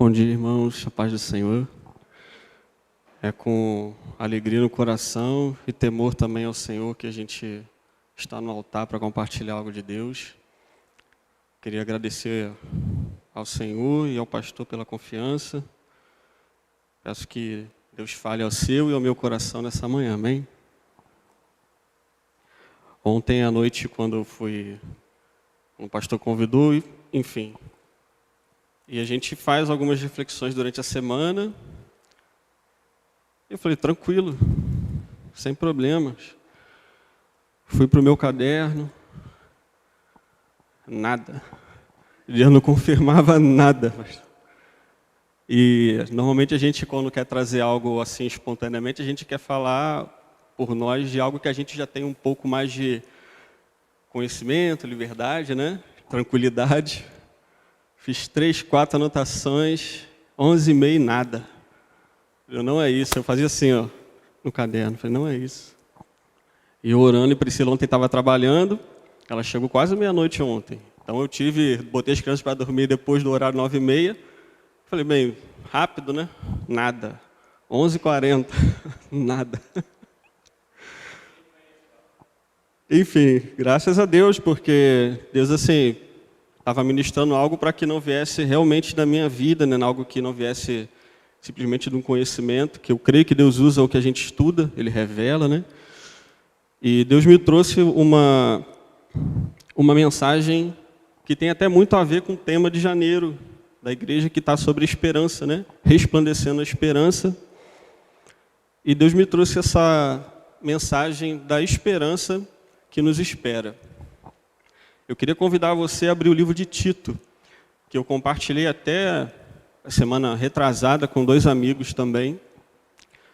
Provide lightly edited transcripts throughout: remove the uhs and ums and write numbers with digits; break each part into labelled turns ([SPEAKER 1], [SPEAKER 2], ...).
[SPEAKER 1] Bom dia, irmãos, a paz do Senhor. É com alegria no coração e temor também ao Senhor que a gente está no altar para compartilhar algo de Deus. Queria agradecer ao Senhor e ao pastor pela confiança. Peço que Deus fale ao seu e ao meu coração nessa manhã, amém? Ontem à noite, quando eu fui, o pastor convidou, enfim. E a gente faz algumas reflexões durante a semana. Eu falei, tranquilo, sem problemas. Fui para o meu caderno, nada. Deus não confirmava nada. E normalmente a gente, quando quer trazer algo assim espontaneamente, a gente quer falar por nós de algo que a gente já tem um pouco mais de conhecimento, liberdade, né? Tranquilidade. Fiz 3, 4 anotações, 11h30 nada. Não é isso. Eu fazia assim, ó, no caderno. Falei, não é isso. E eu orando, e Priscila ontem estava trabalhando. Ela chegou quase meia-noite ontem. Então eu botei as crianças para dormir depois do horário 9h30. Falei, bem, rápido, né? Nada. 11h40, nada. Enfim, graças a Deus, porque Deus, assim, estava ministrando algo para que não viesse realmente da minha vida, né? Algo que não viesse simplesmente de um conhecimento, que eu creio que Deus usa o que a gente estuda, Ele revela, né? E Deus me trouxe uma mensagem que tem até muito a ver com o tema de janeiro, da igreja, que está sobre esperança, né? Resplandecendo a esperança. E Deus me trouxe essa mensagem da esperança que nos espera. Eu queria convidar você a abrir o livro de Tito, que eu compartilhei até a semana retrasada com 2 amigos também.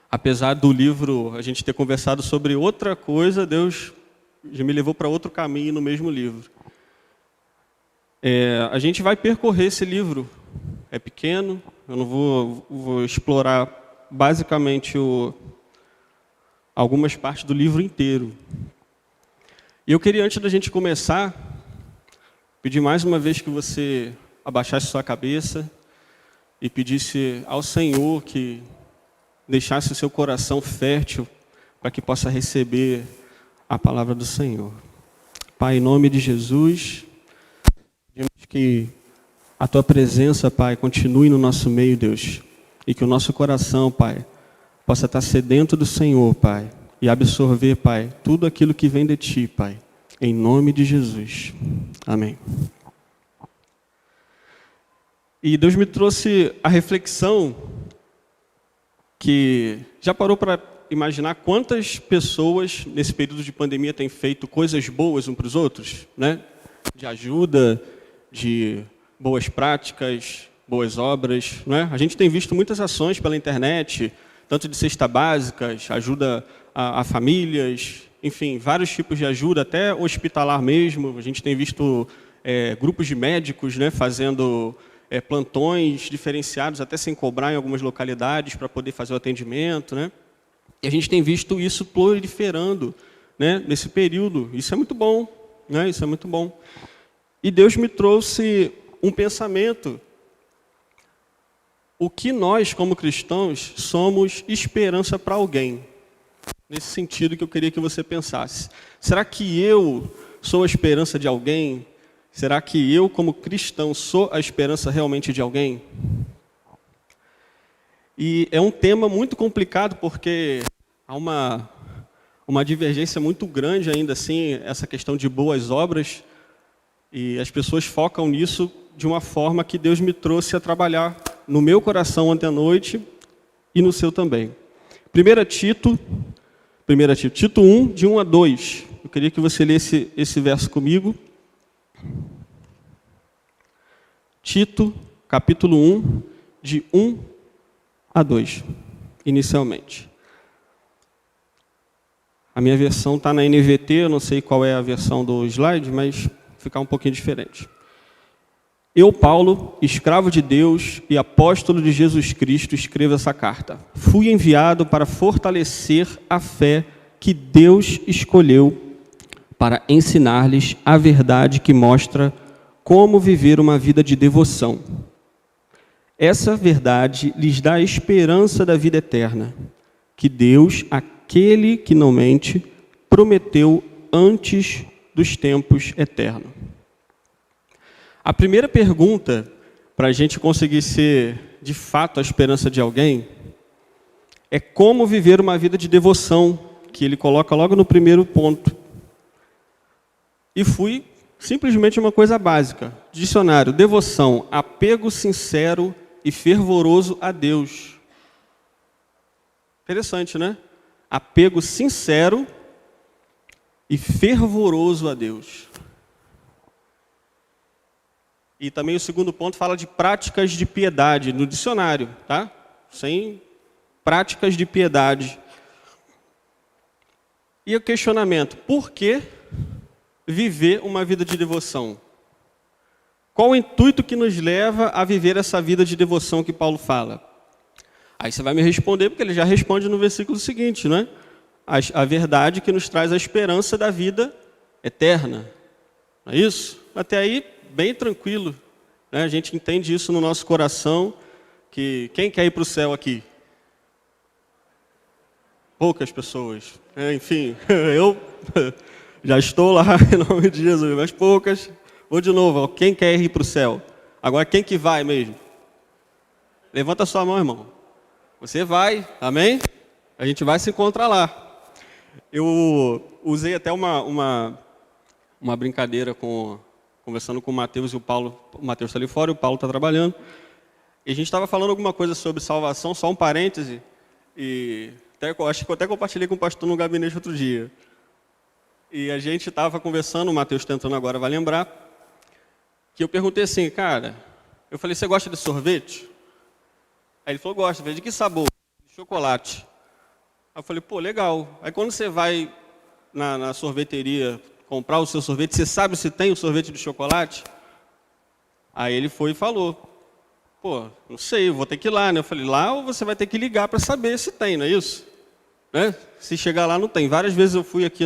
[SPEAKER 1] Apesar do livro a gente ter conversado sobre outra coisa, Deus já me levou para outro caminho no mesmo livro. A gente vai percorrer esse livro. É pequeno, eu não vou explorar basicamente algumas partes do livro inteiro. E eu queria, antes da gente começar, pedir mais uma vez que você abaixasse sua cabeça e pedisse ao Senhor que deixasse o seu coração fértil para que possa receber a palavra do Senhor. Pai, em nome de Jesus, pedimos que a Tua presença, Pai, continue no nosso meio, Deus, e que o nosso coração, Pai, possa estar sedento do Senhor, Pai, e absorver, Pai, tudo aquilo que vem de Ti, Pai, em nome de Jesus. Amém. E Deus me trouxe a reflexão que já parou para imaginar quantas pessoas nesse período de pandemia têm feito coisas boas uns para os outros, né? De ajuda, de boas práticas, boas obras, né? A gente tem visto muitas ações pela internet, tanto de cesta básicas, ajuda a famílias, enfim, vários tipos de ajuda, até hospitalar mesmo. A gente tem visto grupos de médicos, né, fazendo plantões diferenciados, até sem cobrar em algumas localidades para poder fazer o atendimento, né? E a gente tem visto isso proliferando, né, nesse período. Isso é muito bom, né? Isso é muito bom. E Deus me trouxe um pensamento. O que nós, como cristãos, somos esperança para alguém? Nesse sentido que eu queria que você pensasse. Será que eu sou a esperança de alguém? Será que eu, como cristão, sou a esperança realmente de alguém? E é um tema muito complicado, porque há uma divergência muito grande ainda assim, essa questão de boas obras, e as pessoas focam nisso de uma forma que Deus me trouxe a trabalhar no meu coração ontem à noite e no seu também. 1 Tito 1, de 1 a 2. Eu queria que você lesse esse verso comigo. Tito, capítulo 1, de 1 a 2, inicialmente. A minha versão está na NVT, eu não sei qual é a versão do slide, mas ficar um pouquinho diferente. Eu, Paulo, escravo de Deus e apóstolo de Jesus Cristo, escrevo essa carta. Fui enviado para fortalecer a fé que Deus escolheu para ensinar-lhes a verdade que mostra como viver uma vida de devoção. Essa verdade lhes dá a esperança da vida eterna, que Deus, aquele que não mente, prometeu antes dos tempos eternos. A primeira pergunta, para a gente conseguir ser, de fato, a esperança de alguém, é como viver uma vida de devoção, que ele coloca logo no primeiro ponto. E fui simplesmente uma coisa básica. Dicionário, devoção, apego sincero e fervoroso a Deus. Interessante, né? Apego sincero e fervoroso a Deus. E também o segundo ponto fala de práticas de piedade, no dicionário, tá? Sem práticas de piedade. E o questionamento, por que viver uma vida de devoção? Qual o intuito que nos leva a viver essa vida de devoção que Paulo fala? Aí você vai me responder, porque ele já responde no versículo seguinte, né? A verdade que nos traz a esperança da vida eterna. Não é isso? Até aí, bem tranquilo, né? A gente entende isso no nosso coração, que quem quer ir para o céu aqui? Poucas pessoas. Enfim, eu já estou lá em nome de Jesus, mas poucas. Vou de novo, quem quer ir para o céu? Agora, quem que vai mesmo? Levanta a sua mão, irmão. Você vai, amém? A gente vai se encontrar lá. Eu usei até uma brincadeira conversando com o Mateus e o Paulo. O Mateus está ali fora e o Paulo está trabalhando. E a gente estava falando alguma coisa sobre salvação, só um parêntese. E acho que eu até compartilhei com o pastor no gabinete outro dia. E a gente estava conversando, o Mateus tentando agora vai lembrar, que eu perguntei assim, cara, eu falei, você gosta de sorvete? Aí ele falou, gosto. De que sabor? De chocolate. Aí eu falei, pô, legal. Aí quando você vai na sorveteria comprar o seu sorvete, você sabe se tem o sorvete de chocolate? Aí ele foi e falou, pô, não sei, eu vou ter que ir lá, né? Eu falei, lá ou você vai ter que ligar para saber se tem, não é isso? Né? Se chegar lá, não tem. Várias vezes eu fui aqui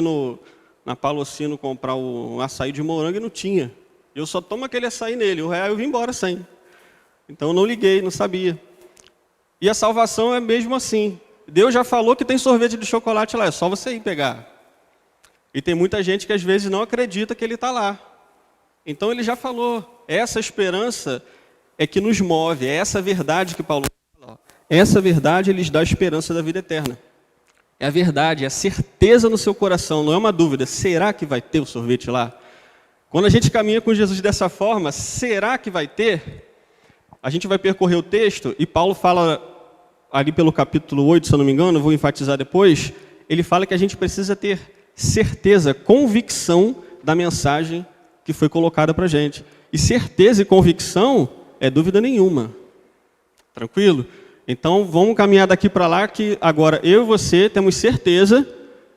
[SPEAKER 1] na Palocino comprar um açaí de morango e não tinha. Eu só tomo aquele açaí nele, o real eu vim embora sem. Então eu não liguei, não sabia. E a salvação é mesmo assim. Deus já falou que tem sorvete de chocolate lá, é só você ir pegar. E tem muita gente que às vezes não acredita que ele está lá. Então ele já falou, essa esperança é que nos move, é essa verdade que Paulo fala. Essa verdade lhes dá a esperança da vida eterna. É a verdade, é a certeza no seu coração, não é uma dúvida. Será que vai ter o sorvete lá? Quando a gente caminha com Jesus dessa forma, será que vai ter? A gente vai percorrer o texto e Paulo fala, ali pelo capítulo 8, se eu não me engano, vou enfatizar depois, ele fala que a gente precisa ter certeza, convicção da mensagem que foi colocada para a gente. E certeza e convicção é dúvida nenhuma. Tranquilo? Então, vamos caminhar daqui para lá, que agora eu e você temos certeza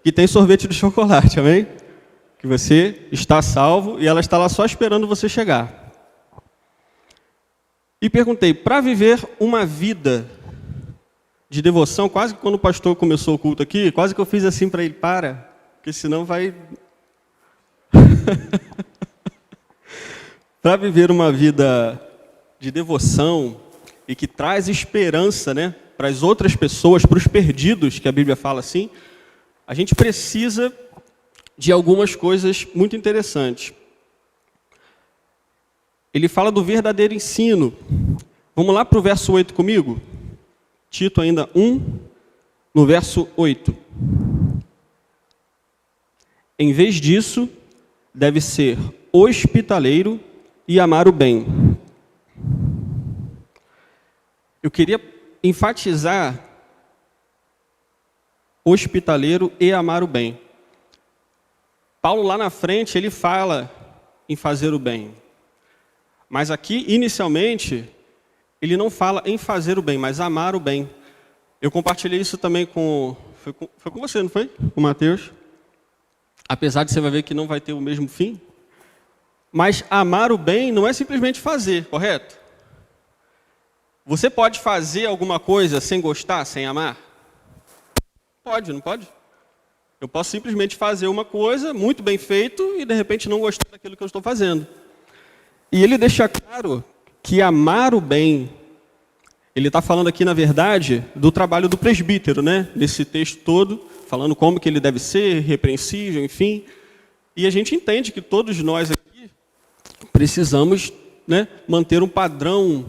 [SPEAKER 1] que tem sorvete de chocolate, amém? Que você está salvo e ela está lá só esperando você chegar. E perguntei, para viver uma vida de devoção, quase que quando o pastor começou o culto aqui, quase que eu fiz assim para ele, porque senão vai... Para viver uma vida de devoção e que traz esperança, né, para as outras pessoas, para os perdidos, que a Bíblia fala assim, a gente precisa de algumas coisas muito interessantes. Ele fala do verdadeiro ensino. Vamos lá para o verso 8 comigo? Tito ainda 1, no verso 8. Em vez disso, deve ser hospitaleiro e amar o bem. Eu queria enfatizar hospitaleiro e amar o bem. Paulo lá na frente, ele fala em fazer o bem. Mas aqui, inicialmente, ele não fala em fazer o bem, mas amar o bem. Eu compartilhei isso também foi com você, não foi? Com o Mateus. Apesar de você vai ver que não vai ter o mesmo fim. Mas amar o bem não é simplesmente fazer, correto? Você pode fazer alguma coisa sem gostar, sem amar? Pode, não pode? Eu posso simplesmente fazer uma coisa muito bem feito e de repente não gostar daquilo que eu estou fazendo. E ele deixa claro que amar o bem ele está falando aqui, na verdade, do trabalho do presbítero, né? Nesse texto todo, falando como que ele deve ser, repreensível, enfim. E a gente entende que todos nós aqui precisamos, né, manter um padrão,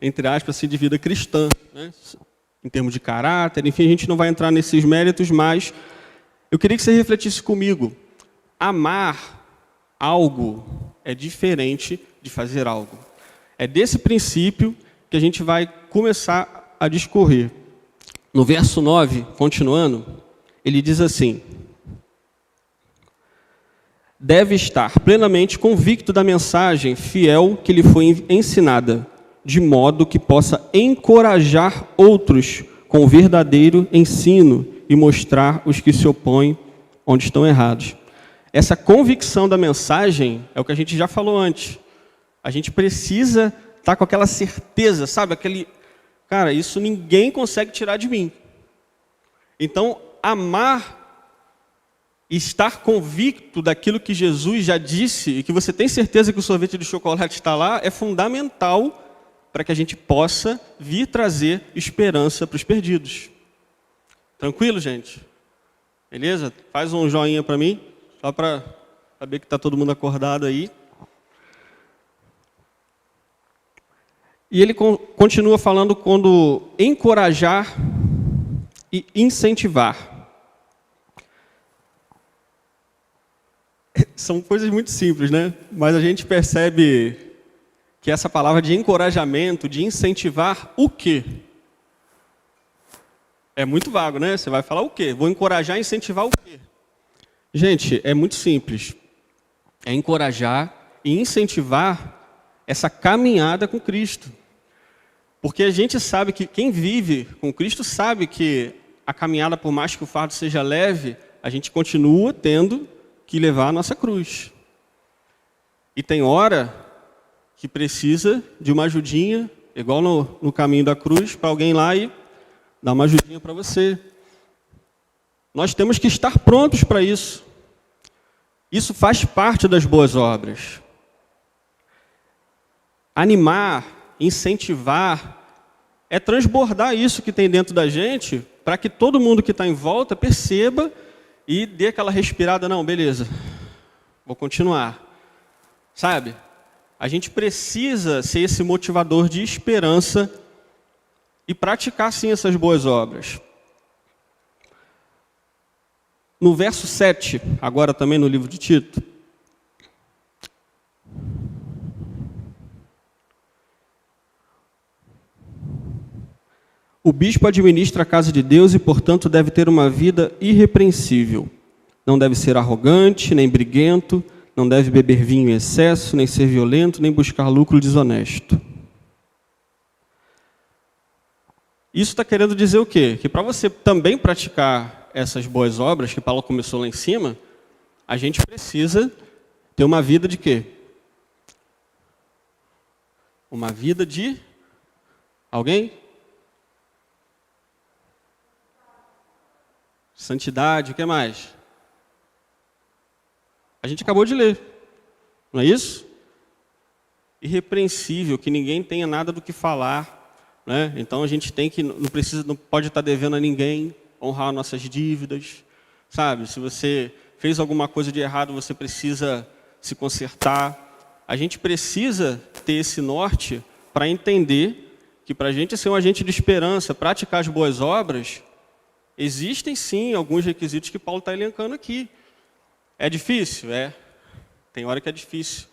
[SPEAKER 1] entre aspas, assim, de vida cristã, né? Em termos de caráter, enfim, a gente não vai entrar nesses méritos, mas eu queria que você refletisse comigo. Amar algo é diferente de fazer algo. É desse princípio que a gente vai começar a discorrer. No verso 9, continuando, ele diz assim: deve estar plenamente convicto da mensagem fiel que lhe foi ensinada, de modo que possa encorajar outros com o verdadeiro ensino e mostrar os que se opõem onde estão errados. Essa convicção da mensagem é o que a gente já falou antes. A gente precisa estar com aquela certeza, sabe? Cara, isso ninguém consegue tirar de mim. Então, amar e estar convicto daquilo que Jesus já disse e que você tem certeza que o sorvete de chocolate está lá, é fundamental para que a gente possa vir trazer esperança para os perdidos. Tranquilo, gente? Beleza? Faz um joinha para mim, só para saber que está todo mundo acordado aí. E ele continua falando quando encorajar e incentivar. São coisas muito simples, né? Mas a gente percebe que essa palavra de encorajamento, de incentivar o quê? É muito vago, né? Você vai falar o quê? Vou encorajar e incentivar o quê? Gente, é muito simples. É encorajar e incentivar essa caminhada com Cristo. Porque a gente sabe que quem vive com Cristo sabe que a caminhada, por mais que o fardo seja leve, a gente continua tendo que levar a nossa cruz. E tem hora que precisa de uma ajudinha, igual no caminho da cruz, para alguém lá e dar uma ajudinha para você. Nós temos que estar prontos para isso. Isso faz parte das boas obras. Animar, incentivar, é transbordar isso que tem dentro da gente, para que todo mundo que está em volta perceba e dê aquela respirada, não, beleza, vou continuar. Sabe? A gente precisa ser esse motivador de esperança e praticar, sim, essas boas obras. No verso 7, agora também no livro de Tito, o bispo administra a casa de Deus e, portanto, deve ter uma vida irrepreensível. Não deve ser arrogante, nem briguento, não deve beber vinho em excesso, nem ser violento, nem buscar lucro desonesto. Isso está querendo dizer o quê? Que para você também praticar essas boas obras, que Paulo começou lá em cima, a gente precisa ter uma vida de quê? Uma vida de... Alguém? Santidade, o que mais? A gente acabou de ler, não é isso? Irrepreensível, que ninguém tenha nada do que falar, né? Então a gente tem que, não pode estar devendo a ninguém, honrar nossas dívidas, sabe? Se você fez alguma coisa de errado, você precisa se consertar. A gente precisa ter esse norte para entender que para a gente ser um agente de esperança, praticar as boas obras, existem sim alguns requisitos que Paulo está elencando aqui. É difícil? É. Tem hora que é difícil.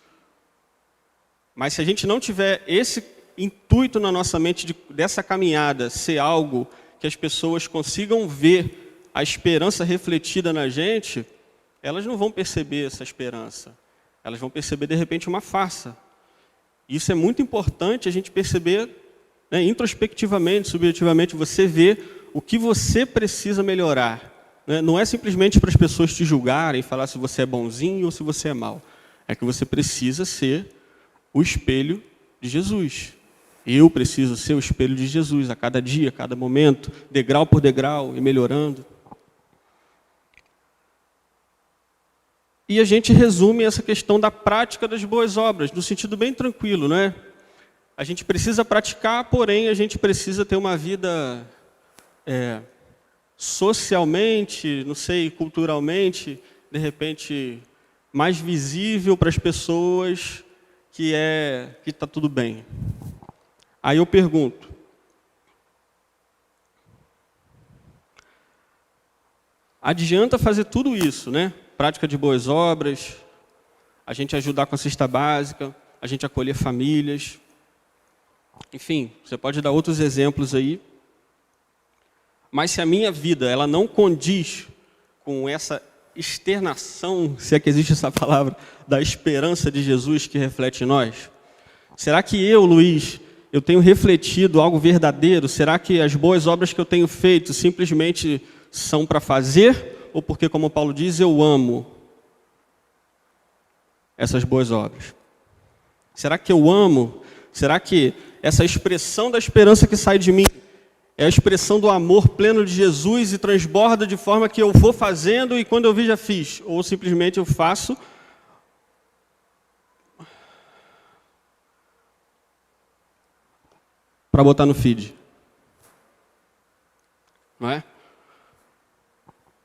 [SPEAKER 1] Mas se a gente não tiver esse intuito na nossa mente dessa caminhada ser algo que as pessoas consigam ver a esperança refletida na gente, elas não vão perceber essa esperança. Elas vão perceber, de repente, uma farsa. Isso é muito importante a gente perceber, né, introspectivamente, subjetivamente, você ver o que você precisa melhorar. Não é simplesmente para as pessoas te julgarem, falar se você é bonzinho ou se você é mau. É que você precisa ser o espelho de Jesus. Eu preciso ser o espelho de Jesus a cada dia, a cada momento, degrau por degrau e melhorando. E a gente resume essa questão da prática das boas obras, no sentido bem tranquilo, não é? a gente precisa praticar, porém a gente precisa ter uma vida socialmente, não sei, culturalmente, de repente, mais visível para as pessoas que está tudo bem. Aí eu pergunto, adianta fazer tudo isso, né? Prática de boas obras, a gente ajudar com a cesta básica, a gente acolher famílias. Enfim, você pode dar outros exemplos aí. Mas se a minha vida ela não condiz com essa externação, se é que existe essa palavra, da esperança de Jesus que reflete em nós, será que eu, Luiz, eu tenho refletido algo verdadeiro? Será que as boas obras que eu tenho feito simplesmente são para fazer? Ou porque, como Paulo diz, eu amo essas boas obras? Será que eu amo? Será que essa expressão da esperança que sai de mim é a expressão do amor pleno de Jesus e transborda de forma que eu vou fazendo e quando eu vi já fiz? Ou simplesmente eu faço para botar no feed? Não é?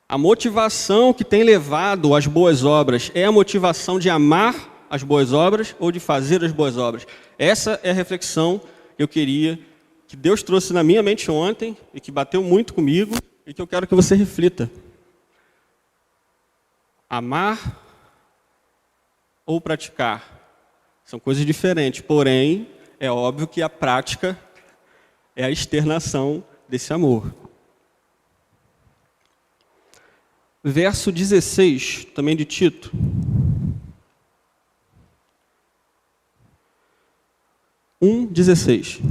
[SPEAKER 1] A motivação que tem levado às boas obras é a motivação de amar as boas obras ou de fazer as boas obras? Essa é a reflexão que eu queria, que Deus trouxe na minha mente ontem e que bateu muito comigo e que eu quero que você reflita. Amar ou praticar são coisas diferentes, porém, é óbvio que a prática é a externação desse amor. Verso 16, também de Tito. (1:16) 1:16.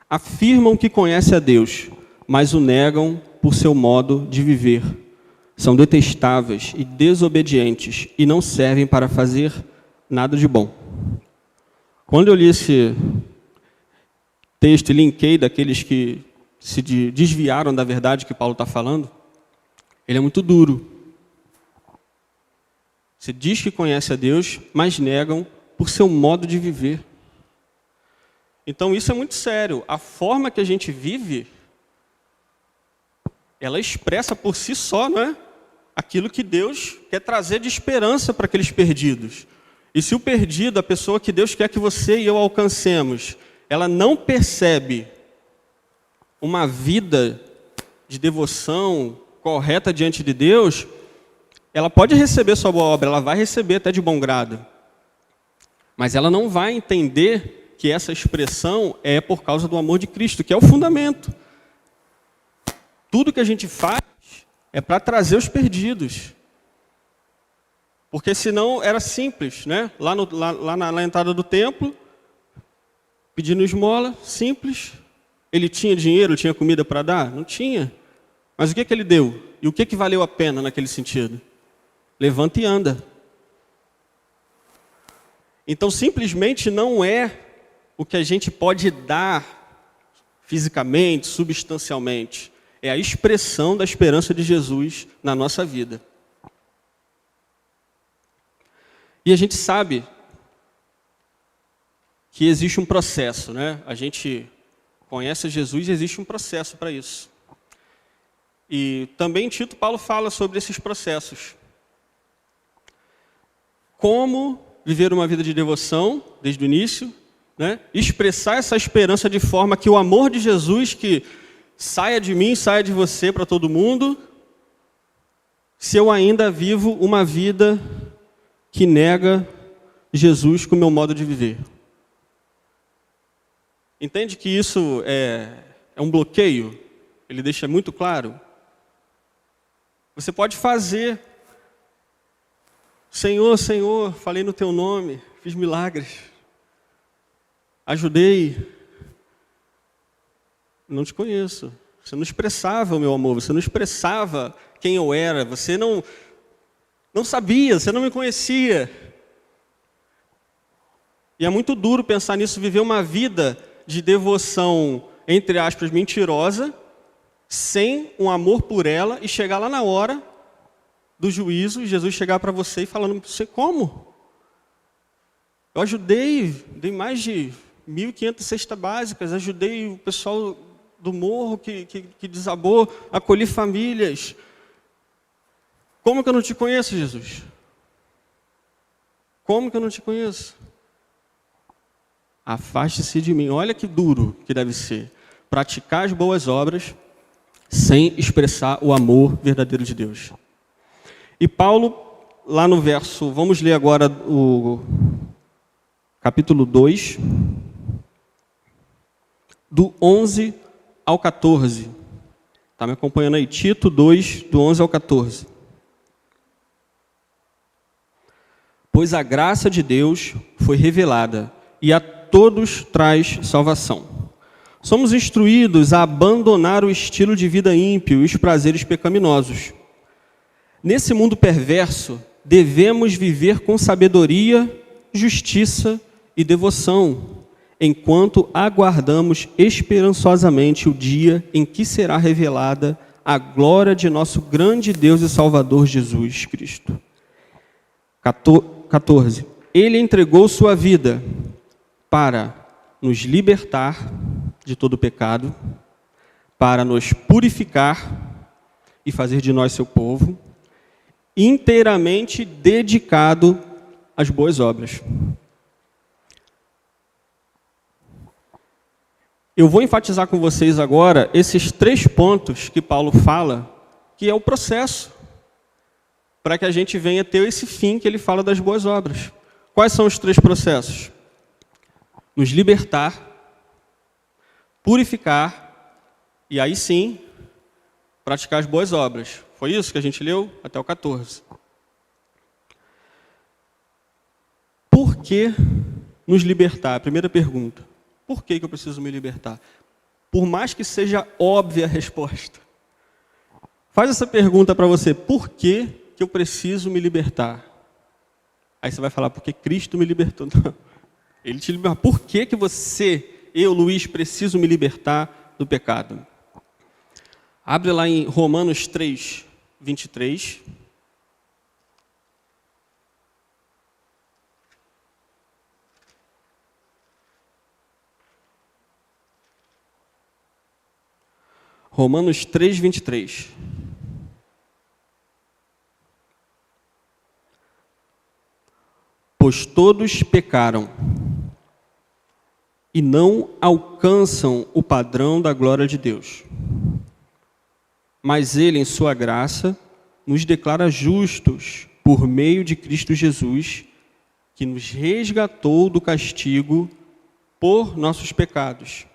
[SPEAKER 1] Afirmam que conhecem a Deus, mas o negam por seu modo de viver. São detestáveis e desobedientes e não servem para fazer nada de bom. Quando eu li esse texto e linkei daqueles que se desviaram da verdade que Paulo está falando, ele é muito duro. Você diz que conhece a Deus, mas negam por seu modo de viver. Então isso é muito sério. A forma que a gente vive, ela expressa por si só, não é? Aquilo que Deus quer trazer de esperança para aqueles perdidos. E se o perdido, a pessoa que Deus quer que você e eu alcancemos, ela não percebe uma vida de devoção correta diante de Deus, ela pode receber sua boa obra, ela vai receber até de bom grado. Mas ela não vai entender que essa expressão é por causa do amor de Cristo, que é o fundamento. Tudo que a gente faz é para trazer os perdidos. Porque senão era simples, né? Lá na entrada do templo, pedindo esmola, simples. Ele tinha dinheiro, tinha comida para dar? Não tinha. Mas o que ele deu? E o que valeu a pena naquele sentido? Levanta e anda. Então, simplesmente não é o que a gente pode dar fisicamente, substancialmente. É a expressão da esperança de Jesus na nossa vida. E a gente sabe que existe um processo, né? A gente conhece Jesus e existe um processo para isso. E também Tito Paulo fala sobre esses processos. Como viver uma vida de devoção, desde o início, né? Expressar essa esperança de forma que o amor de Jesus, que saia de mim, saia de você para todo mundo, se eu ainda vivo uma vida que nega Jesus com o meu modo de viver. Entende que isso é um bloqueio? Ele deixa muito claro. Você pode fazer. Senhor, Senhor, falei no teu nome, fiz milagres, ajudei. Não te conheço. Você não expressava o meu amor, você não expressava quem eu era, você não sabia, você não me conhecia. E é muito duro pensar nisso, viver uma vida de devoção, entre aspas, mentirosa, sem um amor por ela, e chegar lá na hora do juízo, Jesus chegar para você e falando para você, como? Eu ajudei, dei mais de 1.500 cestas básicas, ajudei o pessoal do morro que desabou, acolhi famílias. Como que eu não te conheço, Jesus? Como que eu não te conheço? Afaste-se de mim. Olha que duro que deve ser. Praticar as boas obras sem expressar o amor verdadeiro de Deus. E Paulo, lá no verso, vamos ler agora o capítulo 2, do 11 ao 14. Está me acompanhando aí? Tito 2, do 11 ao 14. Pois a graça de Deus foi revelada e a todos traz salvação. Somos instruídos a abandonar o estilo de vida ímpio e os prazeres pecaminosos. Nesse mundo perverso, devemos viver com sabedoria, justiça e devoção, enquanto aguardamos esperançosamente o dia em que será revelada a glória de nosso grande Deus e Salvador Jesus Cristo. 14. Ele entregou sua vida para nos libertar de todo pecado, para nos purificar e fazer de nós seu povo, inteiramente dedicado às boas obras. Eu vou enfatizar com vocês agora esses 3 pontos que Paulo fala, que é o processo para que a gente venha ter esse fim que ele fala das boas obras. Quais são os 3 processos? Nos libertar, purificar e aí sim praticar as boas obras. Foi isso que a gente leu até o 14. Por que nos libertar? A primeira pergunta. Por que eu preciso me libertar? Por mais que seja óbvia a resposta. Faz essa pergunta para você. Por que eu preciso me libertar? Aí você vai falar, porque Cristo me libertou. Não. Ele te libertou. Por que eu, Luiz, preciso me libertar do pecado? Abre lá em Romanos 3, 23. Romanos 3, 23. Pois todos pecaram e não alcançam o padrão da glória de Deus. Mas Ele, em sua graça, nos declara justos por meio de Cristo Jesus, que nos resgatou do castigo por nossos pecados.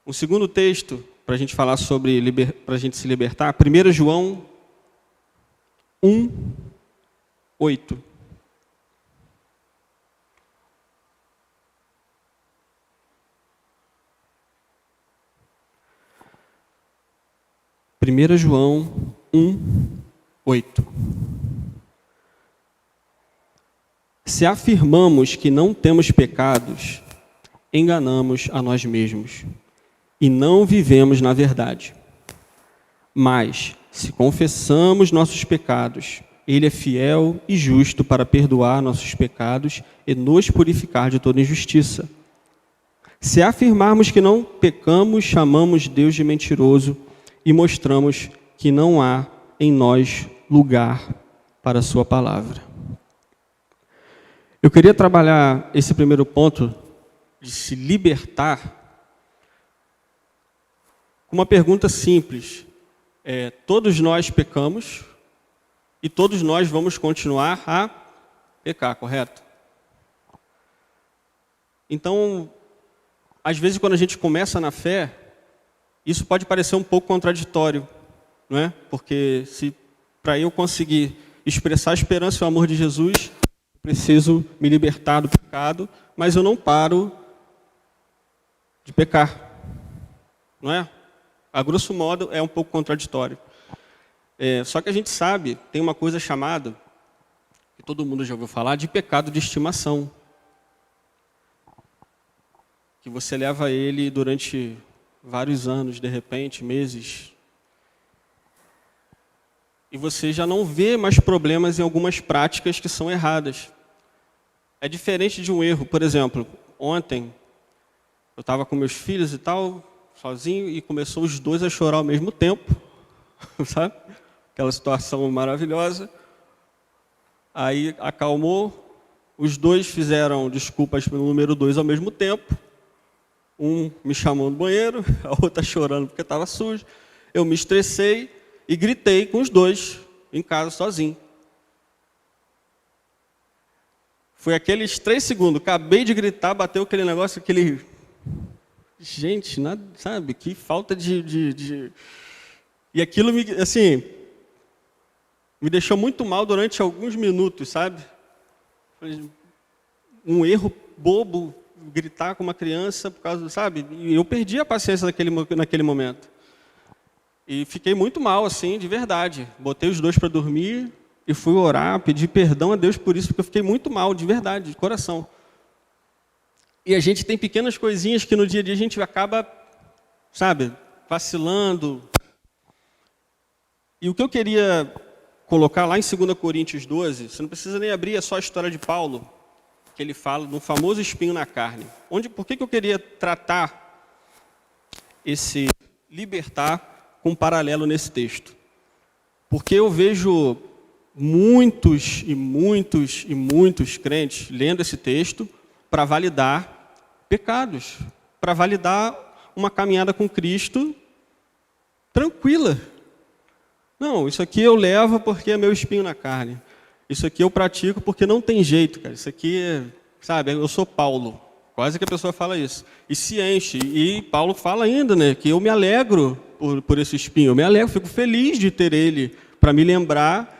[SPEAKER 1] Um segundo texto, para a gente falar sobre, para a gente se libertar, 1 João 1, 8. Primeira João 1, 8. Se afirmamos que não temos pecados, enganamos a nós mesmos e não vivemos na verdade. Mas, se confessamos nossos pecados, Ele é fiel e justo para perdoar nossos pecados e nos purificar de toda injustiça. Se afirmarmos que não pecamos, chamamos Deus de mentiroso e mostramos que não há em nós lugar para a sua palavra. Eu queria trabalhar esse primeiro ponto de se libertar com uma pergunta simples. Todos nós pecamos e todos nós vamos continuar a pecar, correto? Então, às vezes quando a gente começa na fé, isso pode parecer um pouco contraditório, não é? Porque se para eu conseguir expressar a esperança e o amor de Jesus, eu preciso me libertar do pecado, mas eu não paro de pecar, não é? A grosso modo é um pouco contraditório. Só que a gente sabe, tem uma coisa chamada, que todo mundo já ouviu falar, de pecado de estimação. Que você leva ele durante vários anos, de repente, meses, e você já não vê mais problemas em algumas práticas que são erradas. É diferente de um erro. Por exemplo, ontem Eu estava com meus filhos e tal, sozinho, e começou os dois a chorar ao mesmo tempo, sabe? Aquela situação maravilhosa. Aí acalmou, os dois fizeram desculpas pelo número 2 ao mesmo tempo. Um me chamou no banheiro, a outra chorando porque estava sujo. Eu me estressei e gritei com os dois em casa sozinho. Foi aqueles 3 segundos, acabei de gritar, bateu aquele negócio, aquele... Gente, nada, sabe, que falta de... E aquilo, assim, me deixou muito mal durante alguns minutos, sabe? Um erro bobo, gritar com uma criança por causa, sabe? E eu perdi a paciência naquele momento. E fiquei muito mal, assim, de verdade. Botei os dois para dormir e fui orar, pedir perdão a Deus por isso, porque eu fiquei muito mal, de verdade, de coração. E a gente tem pequenas coisinhas que no dia a dia a gente acaba, sabe, vacilando. E o que eu queria colocar lá em 2 Coríntios 12, você não precisa nem abrir, é só a história de Paulo, que ele fala do famoso espinho na carne. Por que eu queria tratar esse libertar com um paralelo nesse texto? Porque eu vejo muitos crentes lendo esse texto para validar pecados, para validar uma caminhada com Cristo tranquila. Não, isso aqui eu levo porque é meu espinho na carne. Isso aqui eu pratico porque não tem jeito, cara. Isso aqui, sabe, eu sou Paulo. Quase que a pessoa fala isso. E se enche. E Paulo fala ainda, né, que eu me alegro por esse espinho. Eu me alegro, fico feliz de ter ele para me lembrar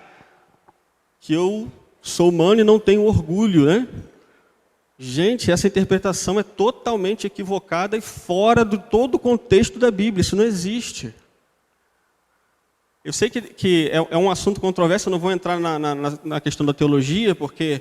[SPEAKER 1] que eu sou humano e não tenho orgulho, né? Gente, essa interpretação é totalmente equivocada e fora de todo o contexto da Bíblia. Isso não existe. Eu sei que é um assunto controverso, eu não vou entrar na questão da teologia, porque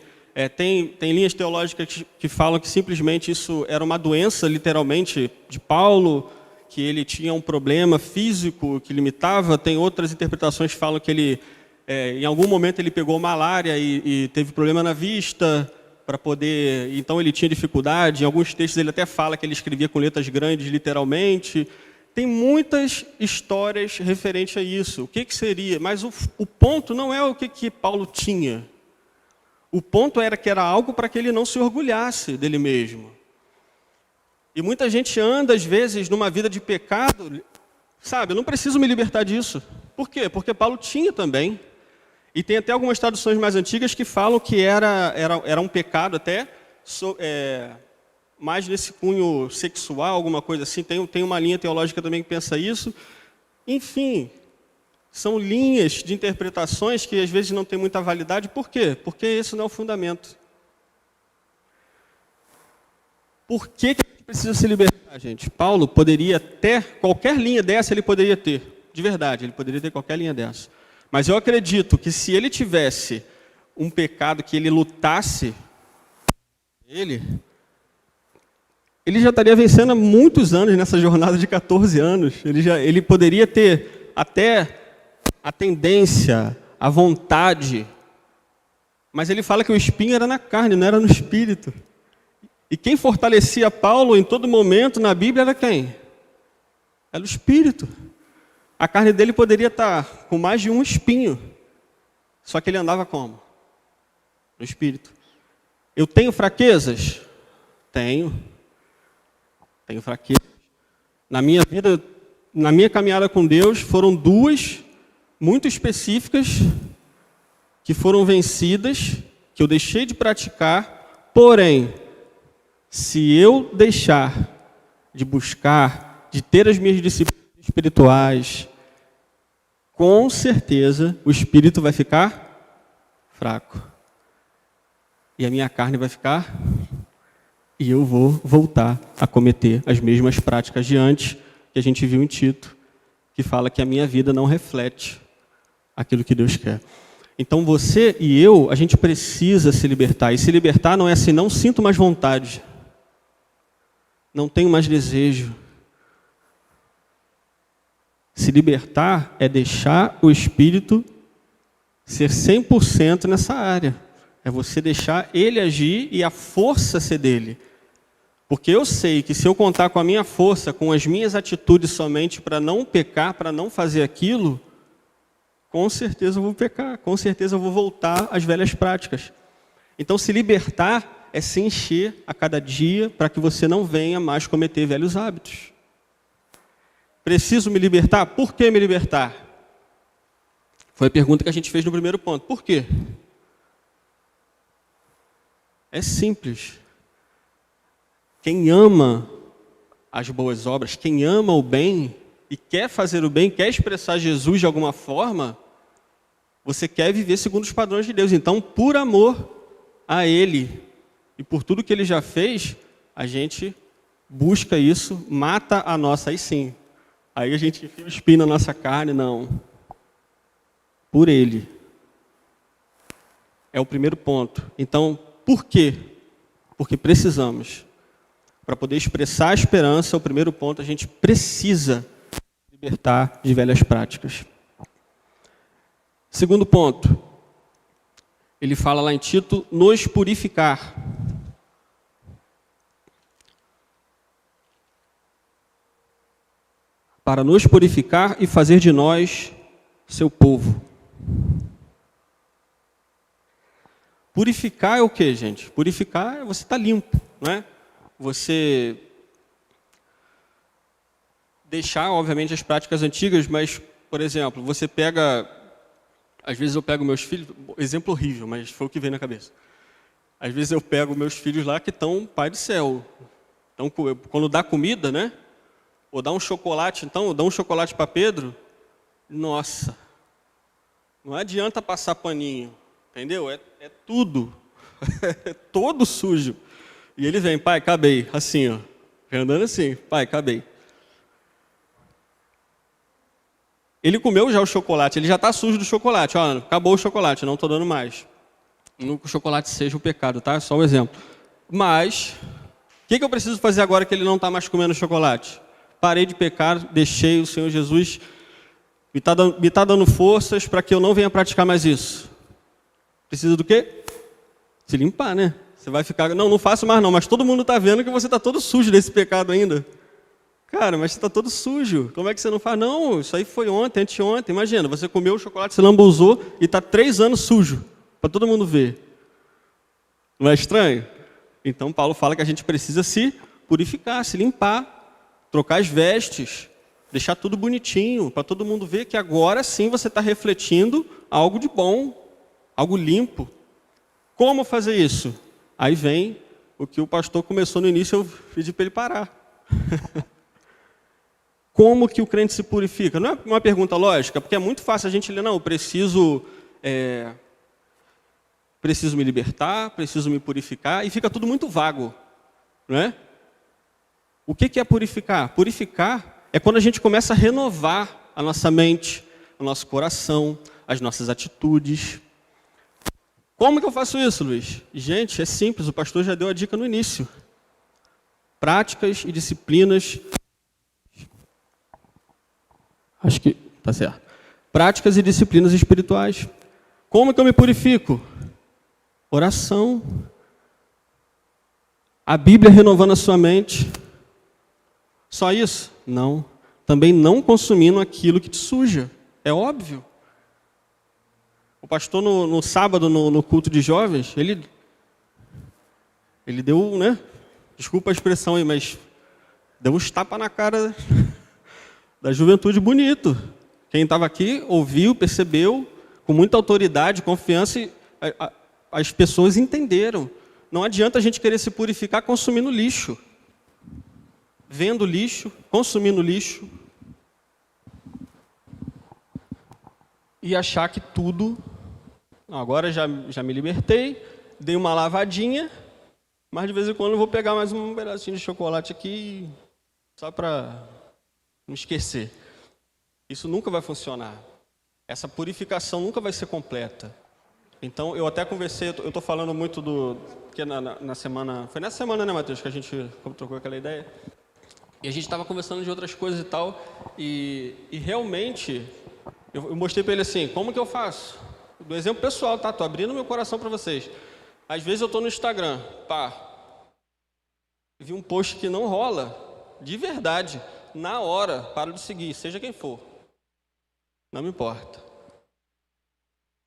[SPEAKER 1] tem linhas teológicas que falam que simplesmente isso era uma doença, literalmente, de Paulo, que ele tinha um problema físico que limitava. Tem outras interpretações que falam que ele, em algum momento, ele pegou malária e teve problema na vista, para poder... Então ele tinha dificuldade. Em alguns textos ele até fala que ele escrevia com letras grandes, literalmente. Tem muitas histórias referentes a isso. O que seria? Mas o ponto não é o que Paulo tinha. O ponto era que era algo para que ele não se orgulhasse dele mesmo. E muita gente anda, às vezes, numa vida de pecado, sabe, eu não preciso me libertar disso. Por quê? Porque Paulo tinha também. E tem até algumas traduções mais antigas que falam que era um pecado até... mais nesse cunho sexual, alguma coisa assim. Tem uma linha teológica também que pensa isso. Enfim, são linhas de interpretações que às vezes não tem muita validade. Por quê? Porque esse não é o fundamento. Por que a gente precisa se libertar, gente? Paulo poderia ter, qualquer linha dessa ele poderia ter. De verdade, ele poderia ter qualquer linha dessa. Mas eu acredito que se ele tivesse um pecado que ele lutasse, ele já estaria vencendo há muitos anos nessa jornada de 14 anos. Ele poderia ter até a tendência, a vontade. Mas ele fala que o espinho era na carne, não era no espírito. E quem fortalecia Paulo em todo momento na Bíblia era quem? Era o espírito. A carne dele poderia estar com mais de um espinho. Só que ele andava como? No espírito. Eu tenho fraquezas? Tenho fraquezas. Na minha vida, na minha caminhada com Deus, foram 2 muito específicas que foram vencidas, que eu deixei de praticar. Porém, se eu deixar de buscar, de ter as minhas disciplinas espirituais, com certeza o espírito vai ficar fraco. E a minha carne vai ficar... E eu vou voltar a cometer as mesmas práticas de antes, que a gente viu em Tito, que fala que a minha vida não reflete aquilo que Deus quer. Então você e eu, a gente precisa se libertar. E se libertar não é assim, não sinto mais vontade. Não tenho mais desejo. Se libertar é deixar o Espírito ser 100% nessa área. É você deixar ele agir e a força ser dele. Porque eu sei que se eu contar com a minha força, com as minhas atitudes somente para não pecar, para não fazer aquilo, com certeza eu vou pecar, com certeza eu vou voltar às velhas práticas. Então, se libertar é se encher a cada dia para que você não venha mais cometer velhos hábitos. Preciso me libertar? Por que me libertar? Foi a pergunta que a gente fez no primeiro ponto. Por quê? É simples. Quem ama as boas obras, quem ama o bem e quer fazer o bem, quer expressar Jesus de alguma forma, você quer viver segundo os padrões de Deus. Então, por amor a Ele e por tudo que Ele já fez, a gente busca isso, mata a nossa, aí sim. Aí a gente enfia o espinho na nossa carne, não. Por Ele. É o primeiro ponto. Então, por quê? Porque precisamos. Para poder expressar a esperança, o primeiro ponto, a gente precisa libertar de velhas práticas. Segundo ponto, ele fala lá em Tito, nos purificar. Para nos purificar e fazer de nós seu povo. Purificar é o que, gente? Purificar é você estar limpo, não é? Você deixar, obviamente, as práticas antigas, mas, por exemplo, você pega... Às vezes eu pego meus filhos... Exemplo horrível, mas foi o que veio na cabeça. Às vezes eu pego meus filhos lá que estão pai do céu. Então, quando dá comida, né? Ou dá um chocolate, então, ou dá um chocolate para Pedro, nossa, não adianta passar paninho, entendeu? É tudo, é todo sujo. E ele vem, pai, acabei, assim, ó, andando assim, pai, acabei. Ele comeu já o chocolate, ele já está sujo do chocolate, ó, acabou o chocolate, não estou dando mais. Não que o chocolate seja o pecado, tá? Só um exemplo. Mas, o que eu preciso fazer agora que ele não está mais comendo chocolate? Parei de pecar, deixei o Senhor Jesus, me tá dando forças para que eu não venha praticar mais isso. Precisa do quê? Se limpar, né? Você vai ficar, não faço mais não, mas todo mundo está vendo que você está todo sujo desse pecado ainda. Cara, mas você está todo sujo, como é que você não faz? Não, isso aí foi ontem, anteontem, imagina, você comeu o chocolate, você lambuzou e está 3 anos sujo, para todo mundo ver. Não é estranho? Então Paulo fala que a gente precisa se purificar, se limpar, trocar as vestes, deixar tudo bonitinho, para todo mundo ver que agora sim você está refletindo algo de bom, algo limpo. Como fazer isso? Aí vem o que o pastor começou no início, eu pedi para ele parar. Como que o crente se purifica? Não é uma pergunta lógica, porque é muito fácil a gente ler, não, eu preciso me libertar, preciso me purificar, e fica tudo muito vago, não é? O que é purificar? Purificar é quando a gente começa a renovar a nossa mente, o nosso coração, as nossas atitudes. Como que eu faço isso, Luiz? Gente, é simples, o pastor já deu a dica no início. Práticas e disciplinas... Acho que está certo. Práticas e disciplinas espirituais. Como que eu me purifico? Oração. A Bíblia renovando a sua mente. Só isso? Não. Também não consumindo aquilo que te suja. É óbvio. O pastor no sábado, no culto de jovens, ele deu, né? Desculpa a expressão aí, mas deu uns tapas na cara da juventude bonito. Quem estava aqui ouviu, percebeu, com muita autoridade, confiança, e as pessoas entenderam. Não adianta a gente querer se purificar consumindo lixo. Vendo lixo, consumindo lixo. E achar que tudo... Não, agora já me libertei, dei uma lavadinha, mas de vez em quando eu vou pegar mais um pedacinho de chocolate aqui, só para não esquecer. Isso nunca vai funcionar. Essa purificação nunca vai ser completa. Então, eu até conversei, eu estou falando muito que na semana... Foi nessa semana, né, Matheus, que a gente trocou aquela ideia? E a gente estava conversando de outras coisas e tal, e realmente, eu mostrei para ele assim, como que eu faço? Do exemplo pessoal, tá? Estou abrindo meu coração para vocês. Às vezes eu estou no Instagram, pá. vi um post que não rola, de verdade, na hora, paro de seguir, seja quem for. Não me importa.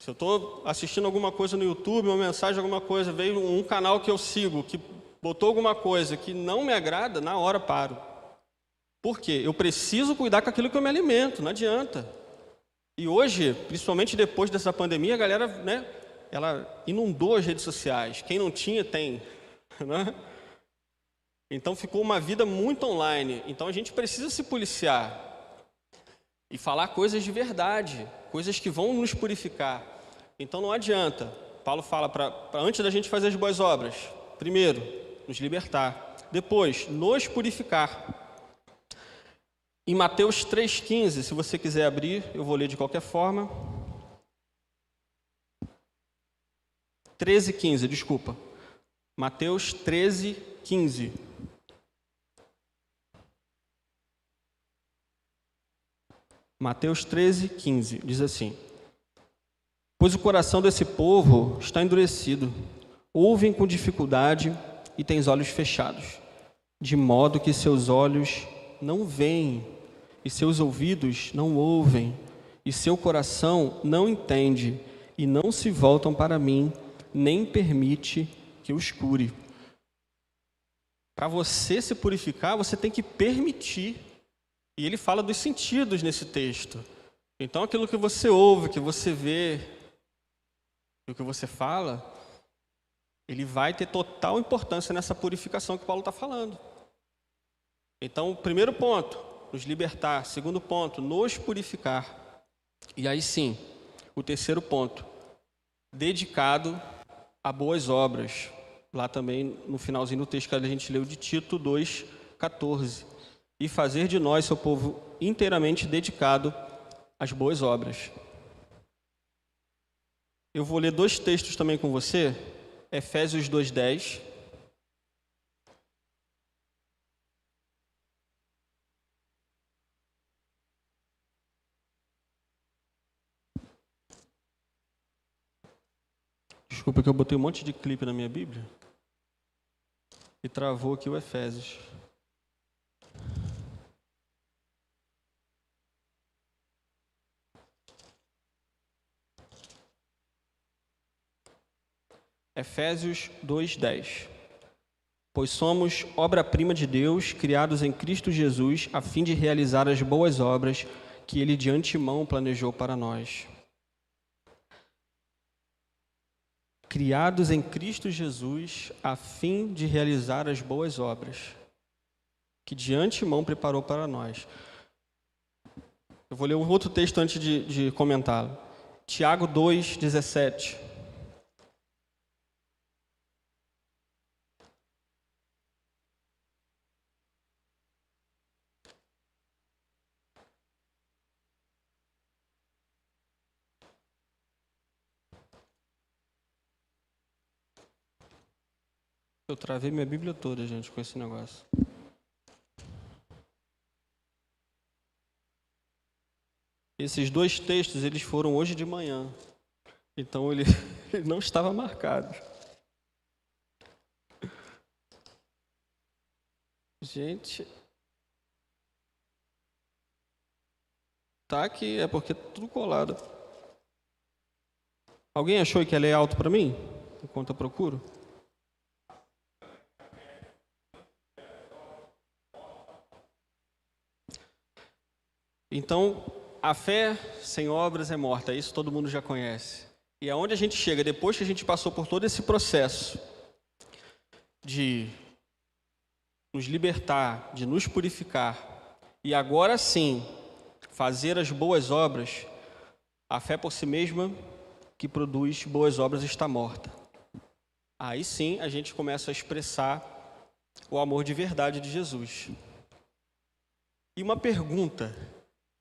[SPEAKER 1] Se eu estou assistindo alguma coisa no YouTube, uma mensagem, alguma coisa, veio um canal que eu sigo, que botou alguma coisa que não me agrada, na hora paro. Por quê? Eu preciso cuidar com aquilo que eu me alimento, não adianta. E hoje, principalmente depois dessa pandemia, a galera, né, ela inundou as redes sociais. Quem não tinha, tem. Né? Então ficou uma vida muito online. Então a gente precisa se policiar e falar coisas de verdade, coisas que vão nos purificar. Então não adianta. Paulo fala antes da gente fazer as boas obras, primeiro, nos libertar. Depois, nos purificar. Em Mateus 3,15, se você quiser abrir, eu vou ler de qualquer forma. 13,15, desculpa. Mateus 13,15. Mateus 13,15, diz assim: pois o coração desse povo está endurecido, ouvem com dificuldade e têm os olhos fechados, de modo que seus olhos não veem, e seus ouvidos não ouvem, e seu coração não entende, e não se voltam para mim, nem permite que eu os cure. Para você se purificar, você tem que permitir. E ele fala dos sentidos nesse texto. Então, aquilo que você ouve, que você vê, e o que você fala, ele vai ter total importância nessa purificação que Paulo está falando. Então, primeiro ponto, nos libertar. Segundo ponto, nos purificar. E aí sim, o terceiro ponto, dedicado a boas obras. Lá também, no finalzinho do texto que a gente leu de Tito 2,14. E fazer de nós, seu povo, inteiramente dedicado às boas obras. Eu vou ler 2 textos também com você. Efésios 2,10. Desculpa que eu botei um monte de clipe na minha Bíblia e travou aqui o Efésios. Efésios 2,10. Pois somos obra-prima de Deus, criados em Cristo Jesus, a fim de realizar as boas obras que Ele de antemão planejou para nós. Criados em Cristo Jesus, a fim de realizar as boas obras que de antemão preparou para nós. Eu vou ler um outro texto antes de comentá-lo. Tiago 2,17. Eu travei minha Bíblia toda, gente, com esse negócio. Esses 2 textos, eles foram hoje de manhã. Então, ele não estava marcado. Gente, tá aqui, é porque é tudo colado. Alguém achou que ela é alto para mim? Enquanto eu procuro? Então, a fé sem obras é morta, isso todo mundo já conhece. E aonde a gente chega, depois que a gente passou por todo esse processo de nos libertar, de nos purificar, e agora sim, fazer as boas obras, a fé por si mesma, que produz boas obras, está morta. Aí sim, a gente começa a expressar o amor de verdade de Jesus. E uma pergunta...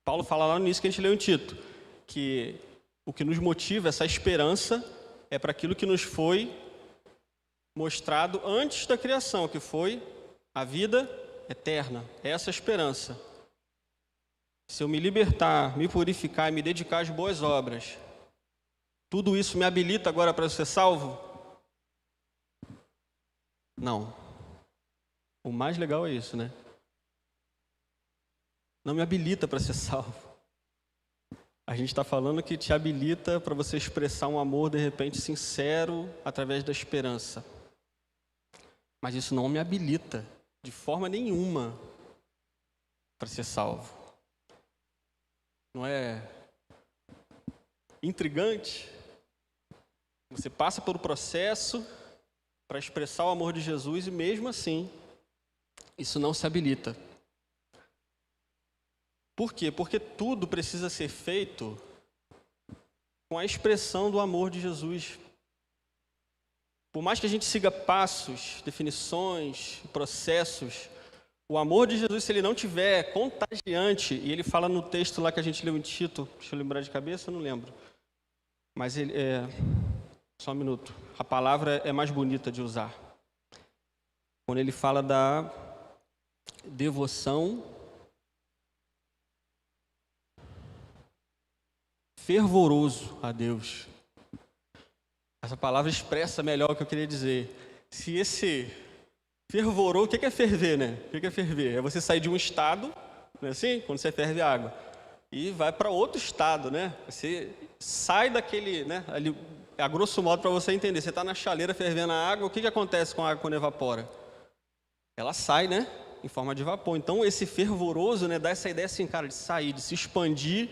[SPEAKER 1] Paulo fala lá no início que a gente leu em Tito, que o que nos motiva, essa esperança, é para aquilo que nos foi mostrado antes da criação, que foi a vida eterna. É essa esperança. Se eu me libertar, me purificar e me dedicar às boas obras, tudo isso me habilita agora para ser salvo? Não. O mais legal é isso, né? Não me habilita para ser salvo. A gente está falando que te habilita para você expressar um amor, de repente, sincero, através da esperança. Mas isso não me habilita, de forma nenhuma, para ser salvo. Não é intrigante? Você passa pelo processo para expressar o amor de Jesus e mesmo assim, isso não se habilita. Por quê? Porque tudo precisa ser feito com a expressão do amor de Jesus. Por mais que a gente siga passos, definições, processos, o amor de Jesus, se ele não tiver contagiante, e ele fala no texto lá que a gente leu em Tito, deixa eu lembrar de cabeça, eu não lembro. Mas ele só um minuto. A palavra é mais bonita de usar. Quando ele fala da devoção fervoroso a Deus. Essa palavra expressa melhor o que eu queria dizer. Se esse fervorou, o que é ferver, né? O que é ferver? É você sair de um estado, não é assim? Quando você ferve água, e vai para outro estado, né? Você sai daquele, né? Ali, a grosso modo, para você entender, você está na chaleira fervendo a água, o que acontece com a água quando evapora? Ela sai, né? Em forma de vapor. Então, esse fervoroso, né? Dá essa ideia assim, cara, de sair, de se expandir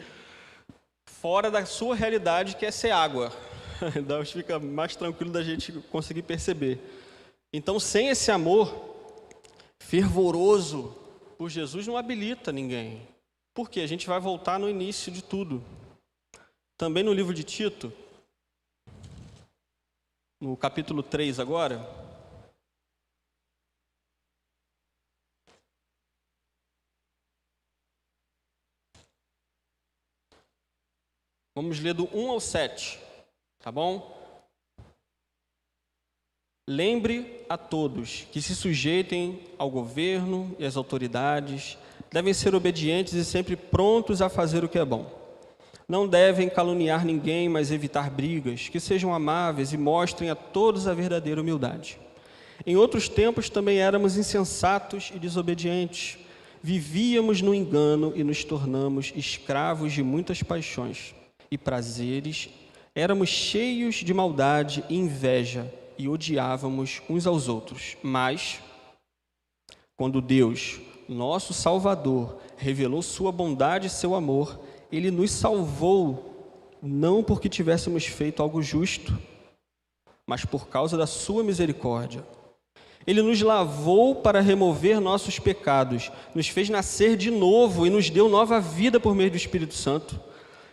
[SPEAKER 1] fora da sua realidade, que é ser água. Então fica mais tranquilo da gente conseguir perceber. Então, sem esse amor fervoroso por Jesus, não habilita ninguém. Por quê? A gente vai voltar no início de tudo. Também no livro de Tito, no capítulo 3 agora, vamos ler do 1 ao 7, tá bom? Lembre a todos que se sujeitem ao governo e às autoridades, devem ser obedientes e sempre prontos a fazer o que é bom. Não devem caluniar ninguém, mas evitar brigas, que sejam amáveis e mostrem a todos a verdadeira humildade. Em outros tempos também éramos insensatos e desobedientes. Vivíamos no engano e nos tornamos escravos de muitas paixões e prazeres. Éramos cheios de maldade e inveja e odiávamos uns aos outros. Mas, quando Deus, nosso Salvador, revelou sua bondade e seu amor, Ele nos salvou, não porque tivéssemos feito algo justo, mas por causa da sua misericórdia. Ele nos lavou para remover nossos pecados, nos fez nascer de novo e nos deu nova vida por meio do Espírito Santo.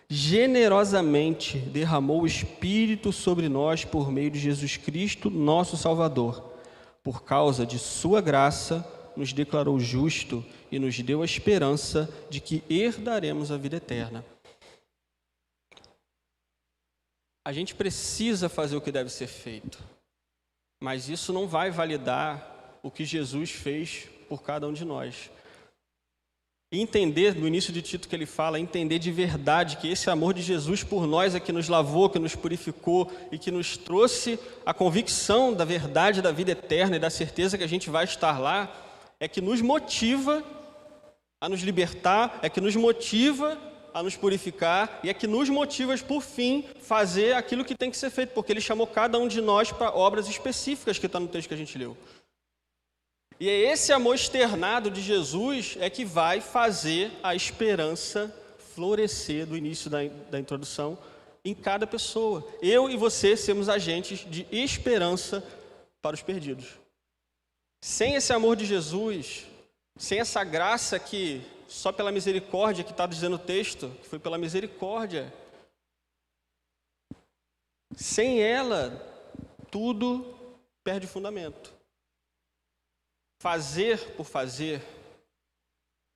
[SPEAKER 1] Generosamente derramou o Espírito sobre nós por meio de Jesus Cristo, nosso Salvador. Por causa de sua graça, nos declarou justo e nos deu a esperança de que herdaremos a vida eterna. A gente precisa fazer o que deve ser feito, mas isso não vai validar o que Jesus fez por cada um de nós. E entender, no início de Tito que ele fala, entender de verdade que esse amor de Jesus por nós é que nos lavou, que nos purificou e que nos trouxe a convicção da verdade da vida eterna e da certeza que a gente vai estar lá, é que nos motiva a nos libertar, é que nos motiva a nos purificar e é que nos motiva, por fim, fazer aquilo que tem que ser feito, porque ele chamou cada um de nós para obras específicas que está no texto que a gente leu. E é esse amor externado de Jesus é que vai fazer a esperança florescer do início da introdução em cada pessoa. Eu e você somos agentes de esperança para os perdidos. Sem esse amor de Jesus, sem essa graça que só pela misericórdia que está dizendo o texto, que foi pela misericórdia, sem ela, tudo perde fundamento. Fazer por fazer,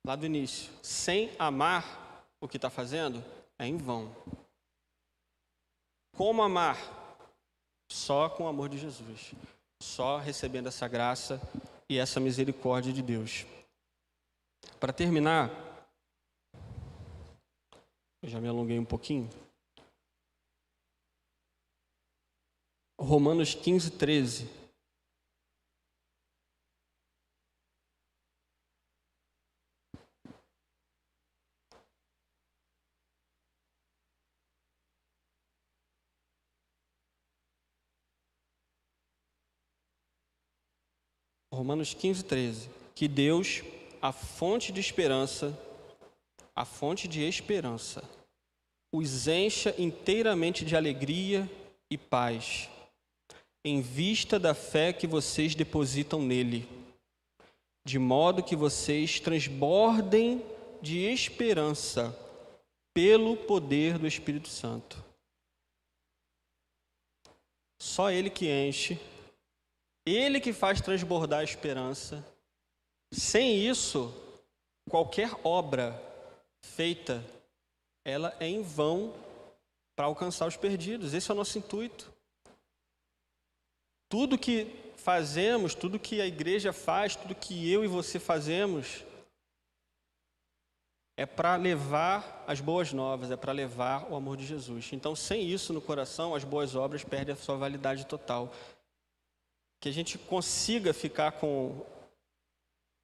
[SPEAKER 1] lá do início, sem amar o que está fazendo, é em vão. Como amar? Só com o amor de Jesus. Só recebendo essa graça e essa misericórdia de Deus. Para terminar, eu já me alonguei um pouquinho. Romanos 15, 13. Romanos 15, 13. Que Deus, a fonte de esperança, os encha inteiramente de alegria e paz, em vista da fé que vocês depositam nele, de modo que vocês transbordem de esperança pelo poder do Espírito Santo. Só Ele que enche, Ele que faz transbordar a esperança. Sem isso, qualquer obra feita, ela é em vão para alcançar os perdidos. Esse é o nosso intuito. Tudo que fazemos, tudo que a igreja faz, tudo que eu e você fazemos, é para levar as boas novas, é para levar o amor de Jesus. Então, sem isso no coração, as boas obras perdem a sua validade total. Que a gente consiga ficar com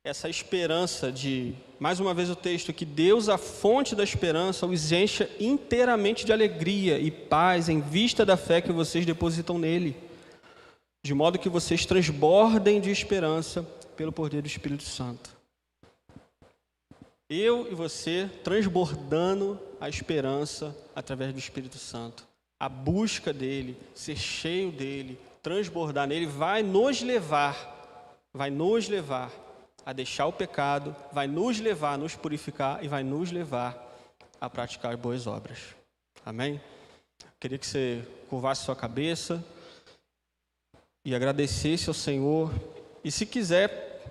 [SPEAKER 1] essa esperança de, mais uma vez o texto, que Deus, a fonte da esperança, os encha inteiramente de alegria e paz em vista da fé que vocês depositam nele, de modo que vocês transbordem de esperança pelo poder do Espírito Santo. Eu e você transbordando a esperança através do Espírito Santo. A busca dele, ser cheio dele, transbordar nele, vai nos levar a deixar o pecado, vai nos levar a nos purificar e vai nos levar a praticar boas obras. Amém? Queria que você curvasse sua cabeça e agradecesse ao Senhor. E se quiser,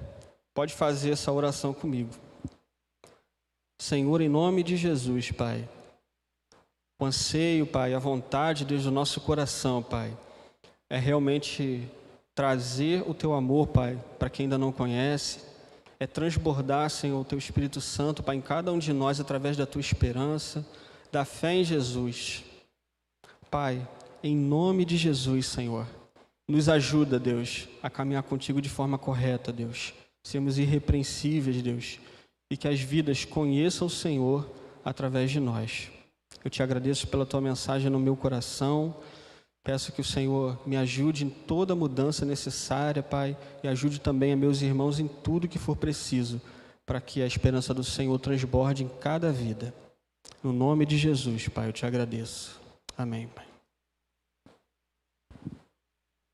[SPEAKER 1] pode fazer essa oração comigo. Senhor, em nome de Jesus, Pai, o anseio, Pai, a vontade, Deus, do nosso coração, Pai, é realmente trazer o Teu amor, Pai, para quem ainda não conhece, é transbordar, Senhor, o Teu Espírito Santo, Pai, em cada um de nós, através da Tua esperança, da fé em Jesus. Pai, em nome de Jesus, Senhor, nos ajuda, Deus, a caminhar contigo de forma correta, Deus. Sermos irrepreensíveis, Deus, e que as vidas conheçam o Senhor através de nós. Eu te agradeço pela tua mensagem no meu coração. Peço que o Senhor me ajude em toda a mudança necessária, Pai, e ajude também a meus irmãos em tudo que for preciso, para que a esperança do Senhor transborde em cada vida. No nome de Jesus, Pai, eu te agradeço. Amém, Pai.